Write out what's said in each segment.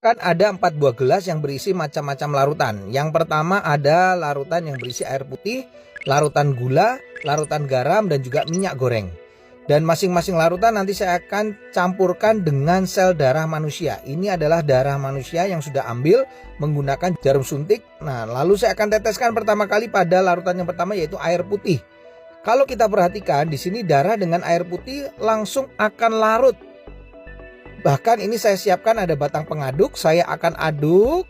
Kan ada 4 buah gelas yang berisi macam-macam larutan. Yang pertama ada larutan yang berisi air putih, larutan gula, larutan garam, dan juga minyak goreng. Dan masing-masing larutan nanti saya akan campurkan dengan sel darah manusia. Ini adalah darah manusia yang sudah ambil menggunakan jarum suntik. Nah, lalu saya akan teteskan pertama kali pada larutan yang pertama, yaitu air putih. Kalau kita perhatikan di sini darah dengan air putih langsung akan larut. Bahkan ini saya siapkan ada batang pengaduk, saya akan aduk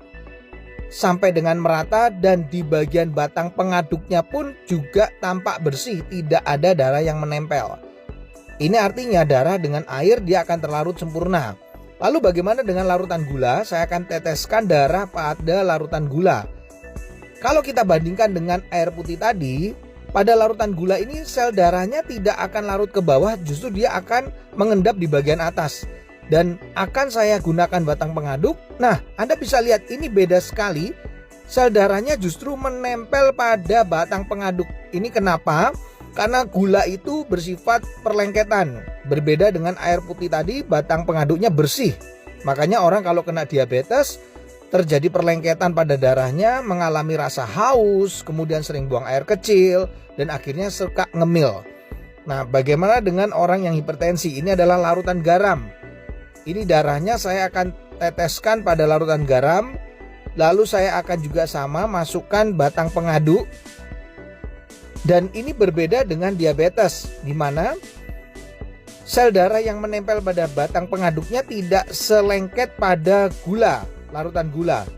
sampai dengan merata, dan di bagian batang pengaduknya pun juga tampak bersih, tidak ada darah yang menempel. Ini artinya darah dengan air dia akan terlarut sempurna. Lalu bagaimana dengan larutan gula? Saya akan teteskan darah pada larutan gula. Kalau kita bandingkan dengan air putih tadi, pada larutan gula ini sel darahnya tidak akan larut ke bawah, justru dia akan mengendap di bagian atas. Dan akan saya gunakan batang pengaduk. Nah, Anda bisa lihat ini beda sekali. Sel darahnya justru menempel pada batang pengaduk. Ini kenapa? Karena gula itu bersifat perlengketan. Berbeda dengan air putih tadi, batang pengaduknya bersih. Makanya orang kalau kena diabetes, terjadi perlengketan pada darahnya, mengalami rasa haus, kemudian sering buang air kecil, dan akhirnya suka ngemil. Nah, bagaimana dengan orang yang hipertensi? Ini adalah larutan garam. Ini darahnya saya akan teteskan pada larutan garam. Lalu saya akan juga sama masukkan batang pengaduk. Dan ini berbeda dengan diabetes, di mana sel darah yang menempel pada batang pengaduknya tidak selengket pada gula, larutan gula.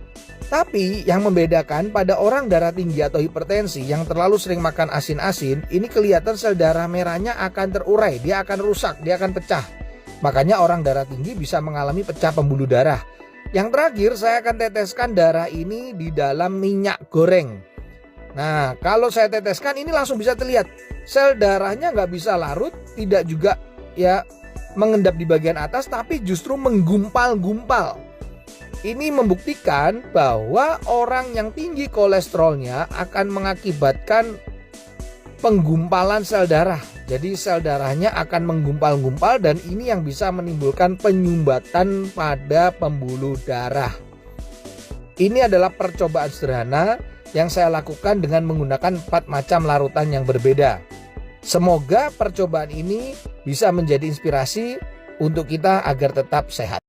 Tapi yang membedakan pada orang darah tinggi atau hipertensi yang terlalu sering makan asin-asin, ini kelihatan sel darah merahnya akan terurai, dia akan rusak, dia akan pecah. Makanya orang darah tinggi bisa mengalami pecah pembuluh darah. Yang terakhir saya akan teteskan darah ini di dalam minyak goreng. Nah, kalau saya teteskan ini langsung bisa terlihat sel darahnya nggak bisa larut, tidak juga ya mengendap di bagian atas, tapi justru menggumpal-gumpal. Ini membuktikan bahwa orang yang tinggi kolesterolnya akan mengakibatkan penggumpalan sel darah. Jadi sel darahnya akan menggumpal-gumpal, dan ini yang bisa menimbulkan penyumbatan pada pembuluh darah. Ini adalah percobaan sederhana yang saya lakukan dengan menggunakan 4 macam larutan yang berbeda. Semoga percobaan ini bisa menjadi inspirasi untuk kita agar tetap sehat.